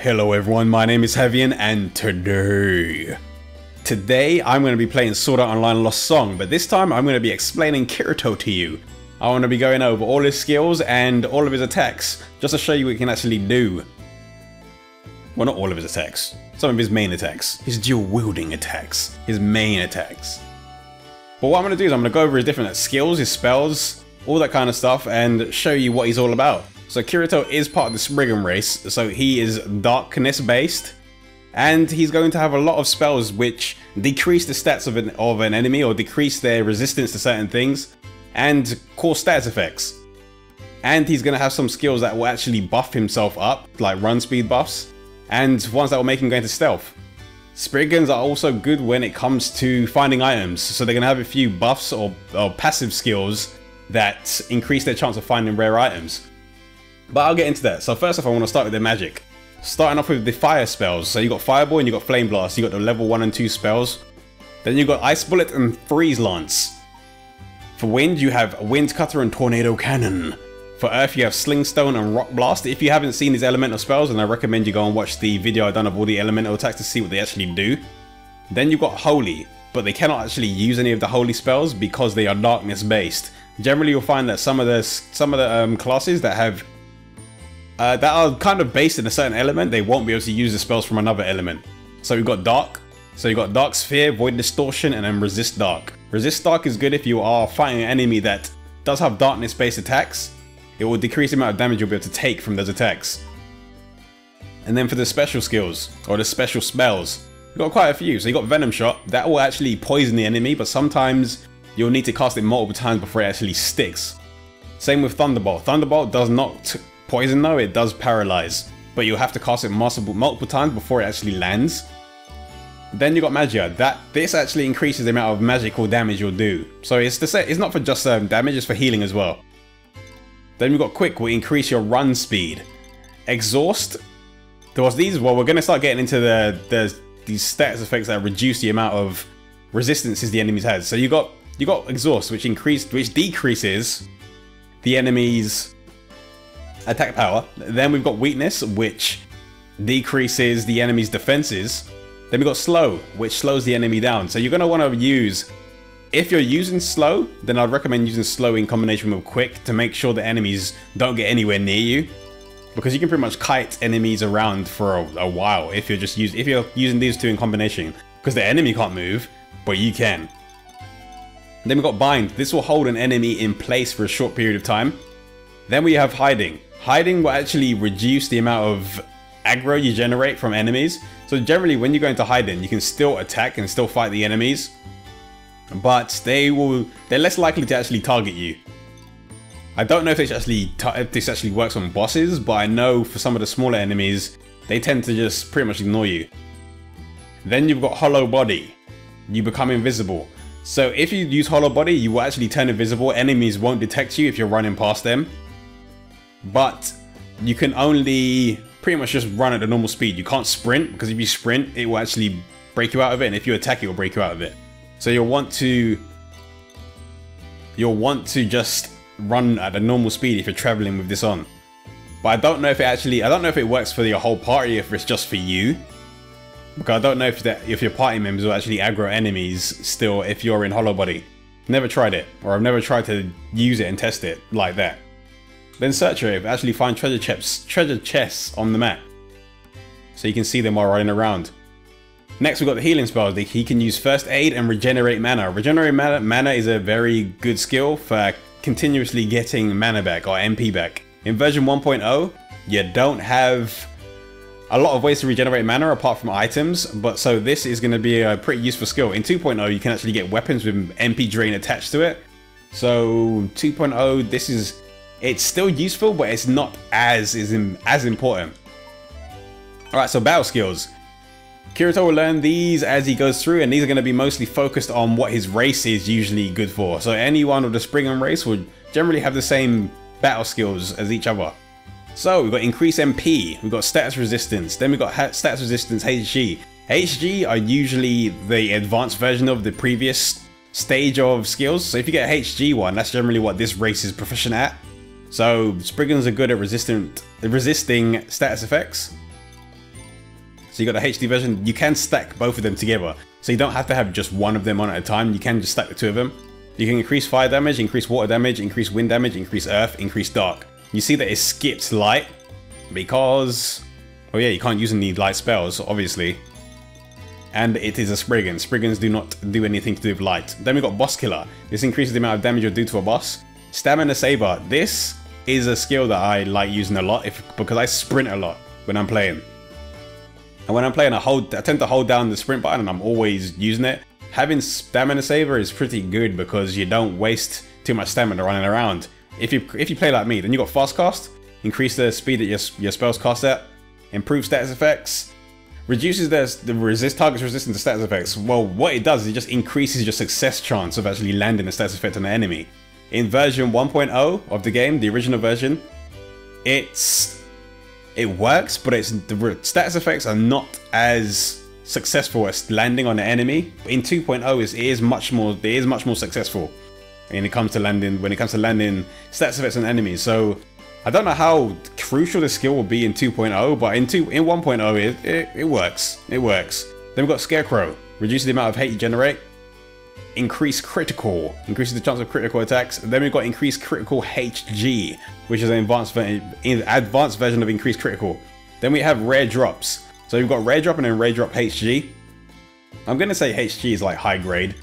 Hello everyone, my name is Havian, and today I'm going to be playing Sword Art Online Lost Song, but this time I'm going to be explaining Kirito to you. I want to be going over all his skills and all of his attacks, just to show you what he can actually do. Well, not all of his attacks, some of his main attacks, his dual wielding attacks, his main attacks. But what I'm going to do is I'm going to go over his different skills, his spells, all that kind of stuff, and show you what he's all about. So Kirito is part of the Spriggan race, so he is darkness based, and he's going to have a lot of spells which decrease the stats of an enemy or decrease their resistance to certain things and cause status effects. And he's going to have some skills that will actually buff himself up, like run speed buffs, and ones that will make him go into stealth. Spriggans are also good when it comes to finding items, so they're going to have a few buffs or passive skills that increase their chance of finding rare items. But I'll get into that. So first off, I want to start with the magic. Starting off with the fire spells. So you got Fireball and you got Flame Blast. You got the level 1 and 2 spells. Then you got Ice Bullet and Freeze Lance. For wind, you have Wind Cutter and Tornado Cannon. For earth, you have Sling Stone and Rock Blast. If you haven't seen these elemental spells, then I recommend you go and watch the video I've done of all the elemental attacks to see what they actually do. Then you've got Holy, but they cannot actually use any of the Holy spells because they are darkness based. Generally, you'll find that some of the classes that have that are kind of based in a certain element, they won't be able to use the spells from another element. So we've got Dark. So you've got Dark Sphere, Void Distortion, and then Resist Dark. Resist Dark is good if you are fighting an enemy that does have darkness based attacks. It will decrease the amount of damage you'll be able to take from those attacks. And then for the special skills, or the special spells, you've got quite a few. So you've got Venom Shot, that will actually poison the enemy, but sometimes you'll need to cast it multiple times before it actually sticks. Same with Thunderbolt. Thunderbolt does not poison though, it does paralyze, but you'll have to cast it multiple times before it actually lands. Then you got Magia. This actually increases the amount of magical damage you'll do. So it's not for just damage, it's for healing as well. Then we've got Quick, will increase your run speed. Exhaust. There was these. Well, we're gonna start getting into these status effects that reduce the amount of resistances the enemies has. So you got Exhaust, which decreases the enemy's attack power. Then we've got Weakness, which decreases the enemy's defenses. Then we've got Slow, which slows the enemy down. So you're going to want to use, if you're using Slow, then I'd recommend using Slow in combination with Quick to make sure the enemies don't get anywhere near you, because you can pretty much kite enemies around for a while if you're using these two in combination, because the enemy can't move, but you can. Then we've got Bind. This will hold an enemy in place for a short period of time. Then we have Hiding. Hiding will actually reduce the amount of aggro you generate from enemies. So generally when you go into Hiding, you can still attack and still fight the enemies, but they're less likely to actually target you. I don't know if this actually works on bosses, but I know for some of the smaller enemies, they tend to just pretty much ignore you. Then you've got Hollow Body. You become invisible. So if you use Hollow Body, you will actually turn invisible. Enemies won't detect you if you're running past them. But you can only pretty much just run at a normal speed. You can't sprint, because if you sprint, it will actually break you out of it, and if you attack, it will break you out of it. So you'll want to just run at a normal speed if you're traveling with this on. But I don't know if it works for your whole party, if it's just for you. Because I don't know if your party members will actually aggro enemies still if you're in Hollow Body. Never tried it, or I've never tried to use it and test it like that. Then Search Area, actually find treasure chests on the map, so you can see them while running around. Next, we've got the healing spells. He can use First Aid and Regenerate Mana. Regenerate Mana is a very good skill for continuously getting mana back, or MP back. In version 1.0, you don't have a lot of ways to regenerate mana apart from items, but so this is going to be a pretty useful skill. In 2.0, you can actually get weapons with MP drain attached to it. So 2.0, it's still useful, but it's not as important. Alright, so battle skills. Kirito will learn these as he goes through, and these are going to be mostly focused on what his race is usually good for. So anyone of the Spriggan race would generally have the same battle skills as each other. So we've got Increase MP, we've got Status Resistance, then we've got Status Resistance HG. HG are usually the advanced version of the previous stage of skills. So if you get HG one, that's generally what this race is proficient at. So Spriggans are good at resisting status effects. So you got the HD version, you can stack both of them together. So you don't have to have just one of them on at a time, you can just stack the two of them. You can increase fire damage, increase water damage, increase wind damage, increase earth, increase dark. You see that it skips light because, oh yeah, you can't use any light spells, obviously. And it is a Spriggan. Spriggans do not do anything to do with light. Then we got Boss Killer. This increases the amount of damage you'll do to a boss. Stamina Saver. This is a skill that I like using a lot because I sprint a lot when I'm playing. And when I'm playing, I tend to hold down the sprint button and I'm always using it. Having Stamina Saver is pretty good because you don't waste too much stamina running around. If you play like me, then you got Fast Cast, increase the speed that your spells cast at, improve status effects, reduces the target's resistance to status effects. Well, what it does is it just increases your success chance of actually landing a status effect on the enemy. In version 1.0 of the game, the original version, it works, but the status effects are not as successful as landing on the enemy. In 2.0, it is much more successful when it comes to landing status effects on enemies. So I don't know how crucial the skill will be in 2.0, but in 1.0 it works. It works. Then we've got Scarecrow, reduces the amount of hate you generate. Increase critical, increases the chance of critical attacks. And then we've got increased critical HG, which is an advanced version of increased critical. Then we have rare drops. So we've got rare drop and then rare drop HG. I'm gonna say HG is like high grade.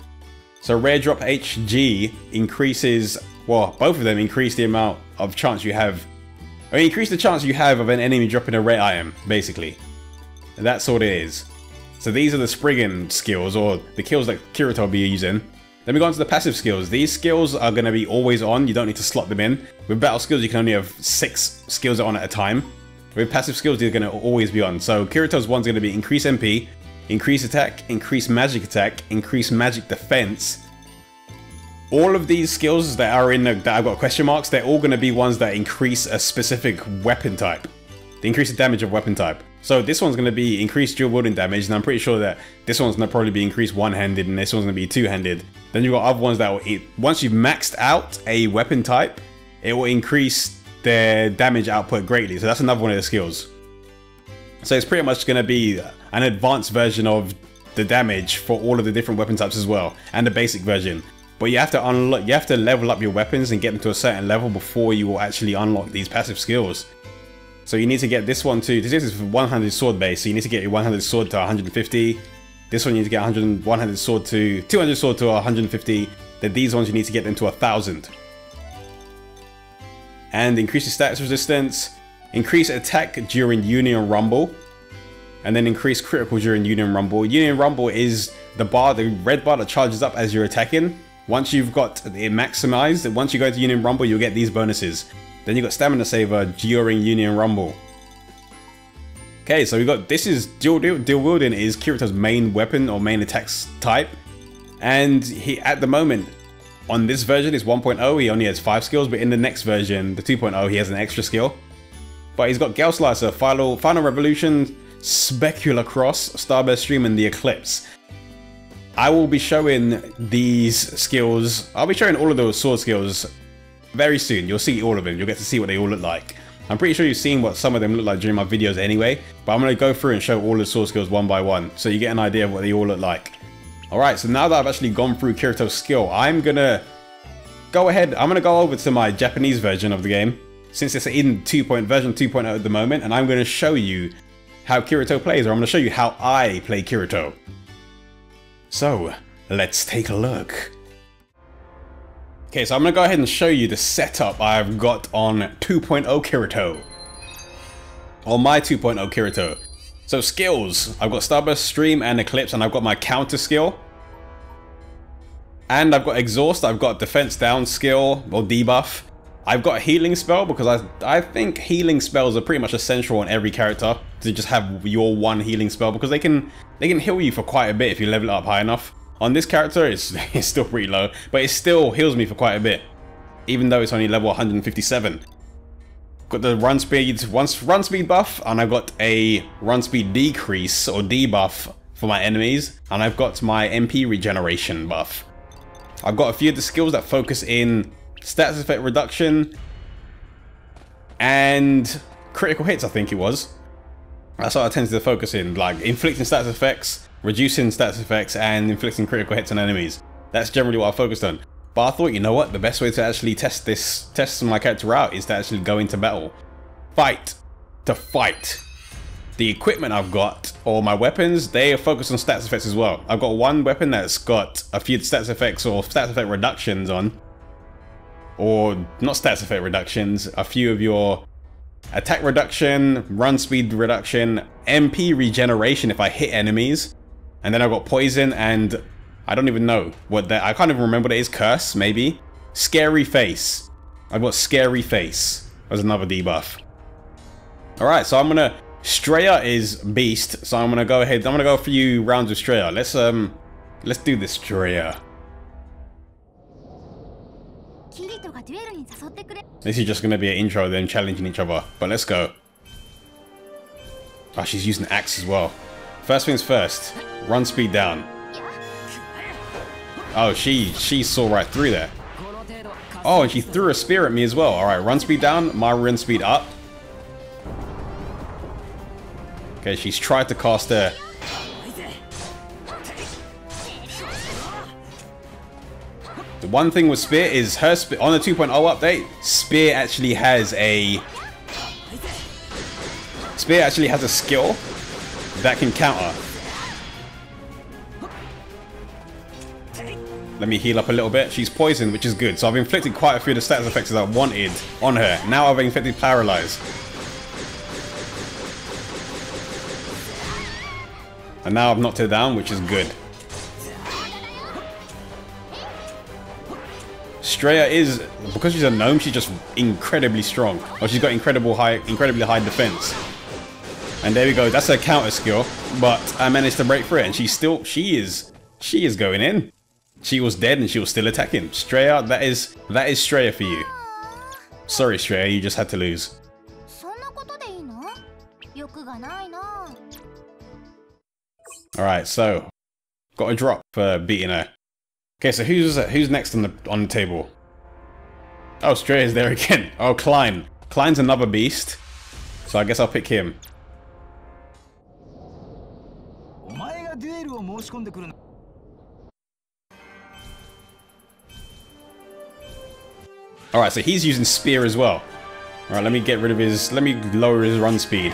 So rare drop HG increases, well, both of them increase the amount of chance you have. I mean, increase the chance you have of an enemy dropping a rare item, basically. And that's all it is. So these are the Spriggan skills, or the kills that Kirito will be using. Then we go on to the passive skills. These skills are going to be always on, you don't need to slot them in. With battle skills, you can only have 6 skills on at a time. With passive skills, they're going to always be on. So Kirito's one's going to be increase MP, increase attack, increase magic attack, increase magic defense. All of these skills that are in that I've got question marks, they're all going to be ones that increase a specific weapon type. They increase the damage of weapon type. So this one's going to be increased dual wielding damage, and I'm pretty sure that this one's going to probably be increased one-handed, and this one's going to be two-handed. Then you've got other ones that will, once you've maxed out a weapon type, it will increase their damage output greatly. So that's another one of the skills. So it's pretty much going to be an advanced version of the damage for all of the different weapon types as well, and the basic version. But you have to unlock, you have to level up your weapons and get them to a certain level before you will actually unlock these passive skills. So you need to get this one too. This is 100 sword base, so you need to get your 100 sword to 150. This one you need to get 100 sword to 200 sword to 150. Then these ones you need to get them to 1000. And increase your status resistance, increase attack during Union Rumble, and then increase critical during Union Rumble. Union Rumble is the bar, the red bar that charges up as you're attacking. Once you've got it maximized, once you go to Union Rumble, you'll get these bonuses. Then you got Stamina Saver during Union Rumble. Okay, so we got, this is dual wielding is Kirito's main weapon or main attacks type. And he, at the moment, on this version is 1.0, he only has 5 skills, but in the next version, the 2.0, he has an extra skill. But he's got Gale Slicer, Final Revolution, Specular Cross, Starburst Stream, and the Eclipse. I will be showing these skills, I'll be showing all of those sword skills very soon. You'll see all of them, you'll get to see what they all look like. I'm pretty sure you've seen what some of them look like during my videos anyway, but I'm going to go through and show all the sword skills one by one, so you get an idea of what they all look like. Alright, so now that I've actually gone through Kirito's skill, I'm going to go over to my Japanese version of the game, since it's in version 2.0 at the moment, and I'm going to show you how Kirito plays, or I'm going to show you how I play Kirito. So, let's take a look. Okay, so I'm going to go ahead and show you the setup I've got on 2.0 Kirito. Or my 2.0 Kirito. So skills, I've got Starburst, Stream, and Eclipse, and I've got my counter skill. And I've got Exhaust, I've got Defense Down skill, or debuff. I've got a healing spell, because I think healing spells are pretty much essential on every character. To just have your one healing spell, because they can heal you for quite a bit if you level it up high enough. On this character, it's still pretty low, but it still heals me for quite a bit, even though it's only level 157. Got the run speed buff, and I've got a run speed decrease or debuff for my enemies, and I've got my MP regeneration buff. I've got a few of the skills that focus in stats effect reduction and critical hits, I think it was. That's what I tend to focus in, like inflicting stats effects, reducing stats effects, and inflicting critical hits on enemies. That's generally what I focused on. But I thought, you know what, the best way to actually test my character out is to actually go into battle. Fight. To fight. The equipment I've got, or my weapons, they are focused on stats effects as well. I've got one weapon that's got a few stats effects or stats effect reductions on. Or not stats effect reductions, a few of your attack reduction, run speed reduction, MP regeneration if I hit enemies. And then I've got poison and I don't even know what that, I can't even remember what it is, curse maybe? Scary face. I've got scary face as another debuff. Alright, so I'm gonna, Straya is beast, so I'm gonna go ahead, I'm gonna go a few rounds with Straya. Let's do this Straya. This is just going to be an intro of them challenging each other, but let's go. Oh, she's using axe as well. First things first, run speed down. Oh, she saw right through there. Oh, and she threw a spear at me as well. Alright, run speed down, my run speed up. Okay, she's tried to cast her. The one thing with Spear is her on the 2.0 update, Spear actually has a skill that can counter. Let me heal up a little bit. She's poisoned, which is good. So I've inflicted quite a few of the stats effects that I wanted on her. Now I've inflicted Paralyze. And now I've knocked her down, which is good. Straya is, because she's a gnome, she's just incredibly strong. Or she's got incredibly high defense. And there we go, that's her counter skill. But I managed to break through it, and she is going in. She was dead and she was still attacking. Straya, that is Straya for you. Sorry Straya, you just had to lose. Alright, so got a drop for beating her. Okay, so who's next on the table? Oh, Straya's there again. Oh, Klein. Klein's another beast. So I guess I'll pick him. Alright, so he's using Spear as well. Alright, let me get rid of his, let me lower his run speed.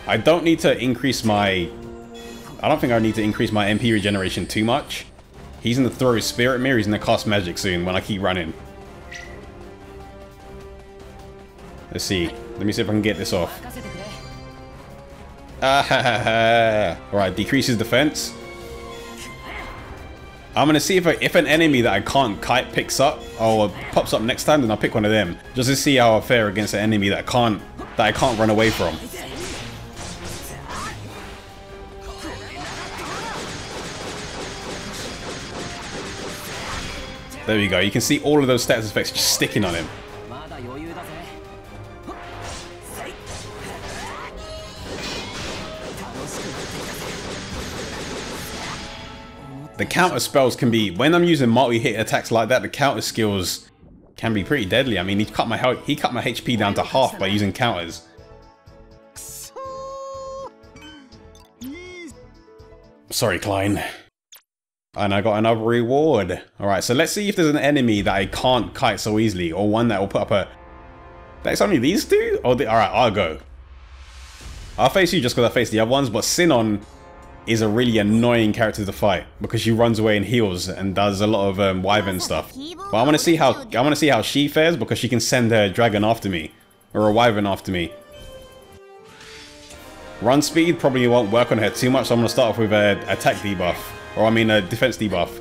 I don't need to increase my, I don't think I need to increase my MP regeneration too much. He's gonna throw his spear at me, or he's gonna cast magic soon when I keep running. Let's see. Let me see if I can get this off. Alright, decreases defense. I'm gonna see if an enemy that I can't kite picks up or pops up next time, then I'll pick one of them. Just to see how I fare against an enemy that I can't run away from. There we go, you can see all of those stats effects just sticking on him. The counter spells can be, when I'm using multi-hit attacks like that, the counter skills can be pretty deadly. I mean, he cut my HP down to half by using counters. Sorry, Klein. And I got another reward. Alright, so let's see if there's an enemy that I can't kite so easily, or one that will put up a... That's only these two? Alright, I'll go. I'll face you just because I faced the other ones, but Sinon is a really annoying character to fight because she runs away and heals and does a lot of wyvern stuff. But I want to see how she fares because she can send her dragon after me, or a wyvern after me. Run speed probably won't work on her too much, so I'm gonna start off with a attack debuff, or I mean a defense debuff,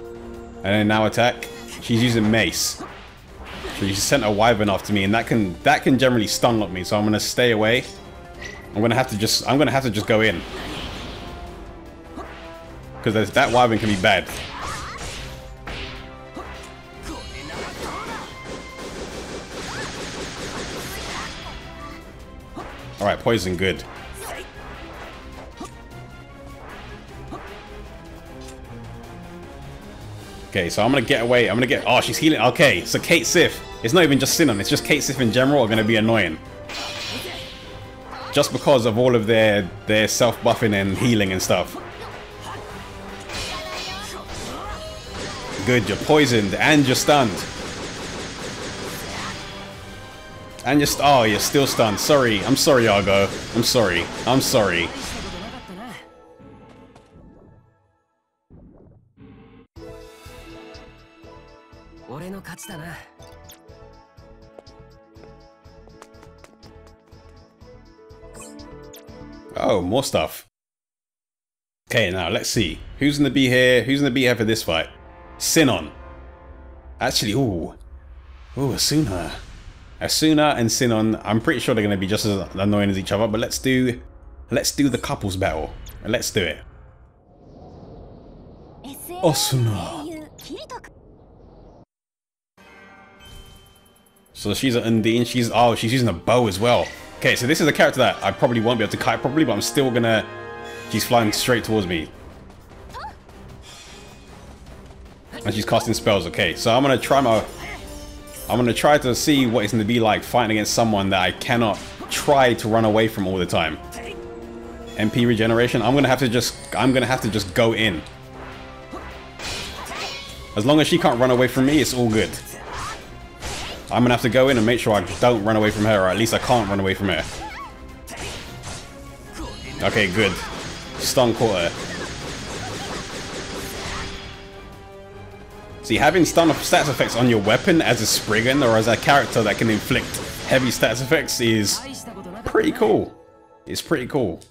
and then now attack. She's using mace, so she sent a wyvern after me, and that can generally stun lock me. So I'm gonna stay away. I'm gonna have to just go in. Because that wyvern can be bad. Alright, poison, good. Okay, so I'm gonna get away. Oh, she's healing. Okay, so Kate Sif. It's not even just Sinon, it's just Kate Sif in general are gonna be annoying. just because of all of their self-buffing and healing and stuff. Good, you're poisoned and you're stunned. And you're oh, you're still stunned. Sorry, I'm sorry, Argo. I'm sorry. I'm sorry. Oh, more stuff. Okay, now let's see. Who's gonna be here? Who's gonna be here for this fight? Sinon. Actually, ooh, Asuna. Asuna and Sinon. I'm pretty sure they're gonna be just as annoying as each other. But let's do the couples battle. Let's do it. Asuna. So she's an Undine. She's using a bow as well. Okay, so this is a character that I probably won't be able to kite properly, but I'm still gonna. She's flying straight towards me. And she's casting spells. Okay, so I'm gonna try to see what it's gonna be like fighting against someone that I cannot try to run away from all the time. MP regeneration. I'm gonna have to just go in. As long as she can't run away from me, it's all good. I'm gonna have to go in and make sure I don't run away from her, or at least I can't run away from her. Okay, good. Stun caught her. See, having stun stats effects on your weapon as a Spriggan or as a character that can inflict heavy stats effects is pretty cool. It's pretty cool.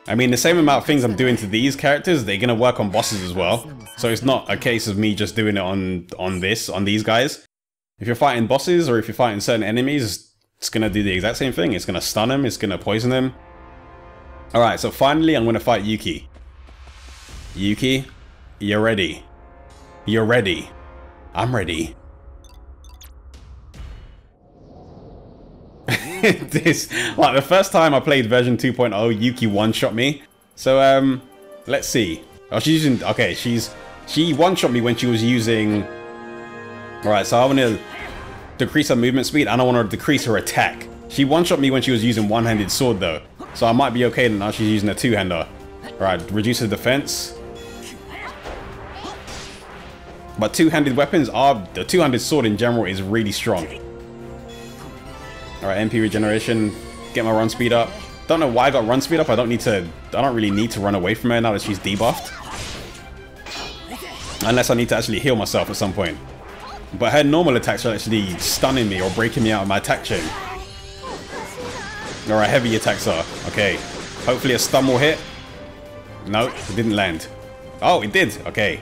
I mean, the same amount of things I'm doing to these characters, they're gonna work on bosses as well. So it's not a case of me just doing it on these guys. If you're fighting bosses or if you're fighting certain enemies, it's gonna do the exact same thing. It's gonna stun them, it's gonna poison them. Alright, so finally I'm gonna fight Yuki. Yuki, you're ready. You're ready. I'm ready. This, like, the first time I played version 2.0, Yuki one-shot me. So, let's see. Oh, she's using, okay, she one-shot me when she was using... Alright, so I want to decrease her movement speed and I want to decrease her attack. She one-shot me when she was using one-handed sword though. So I might be okay now she's using a two-hander. Alright, reduce her defense. But two-handed weapons are... The two-handed sword in general is really strong. Alright, MP regeneration. Get my run speed up. Don't know why I got run speed up. I don't really need to run away from her now that she's debuffed. Unless I need to actually heal myself at some point. But her normal attacks are actually stunning me or breaking me out of my attack chain. Alright, heavy attacks are. Okay. Hopefully a stun will hit. No, it didn't land. Oh, it did. Okay.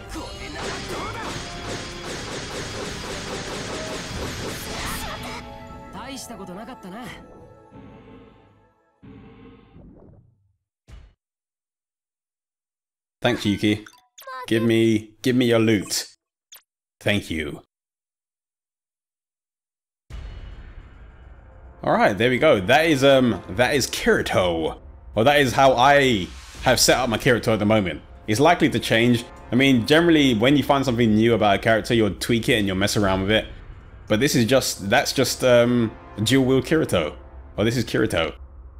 Thanks, Yuki. Give me your loot. Thank you. Alright, there we go. That is Kirito. Well, that is how I have set up my Kirito at the moment. It's likely to change. I mean, generally, when you find something new about a character, you'll tweak it and you'll mess around with it. But this is that's just dual wield Kirito. Well, this is Kirito.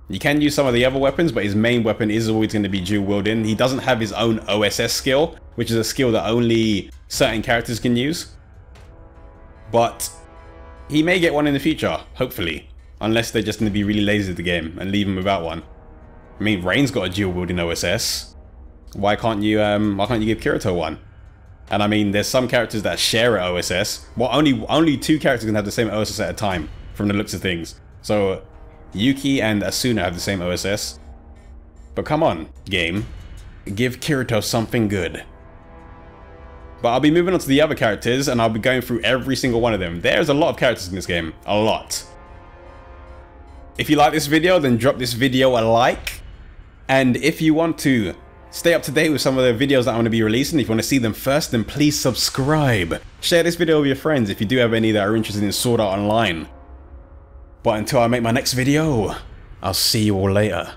You can use some of the other weapons, but his main weapon is always going to be dual wielding. He doesn't have his own OSS skill, which is a skill that only certain characters can use. But he may get one in the future, hopefully. Unless they're just going to be really lazy at the game and leave him without one. I mean, Rain's got a dual wielding OSS. Why can't you give Kirito one? And I mean, there's some characters that share an OSS. Well, only two characters can have the same OSS at a time, from the looks of things. So Yuki and Asuna have the same OSS. But come on, game. Give Kirito something good. But I'll be moving on to the other characters and I'll be going through every single one of them. There's a lot of characters in this game. A lot. If you like this video, then drop this video a like. And if you want to stay up to date with some of the videos that I'm going to be releasing, if you want to see them first, then please subscribe. Share this video with your friends if you do have any that are interested in Sword Art Online. But until I make my next video, I'll see you all later.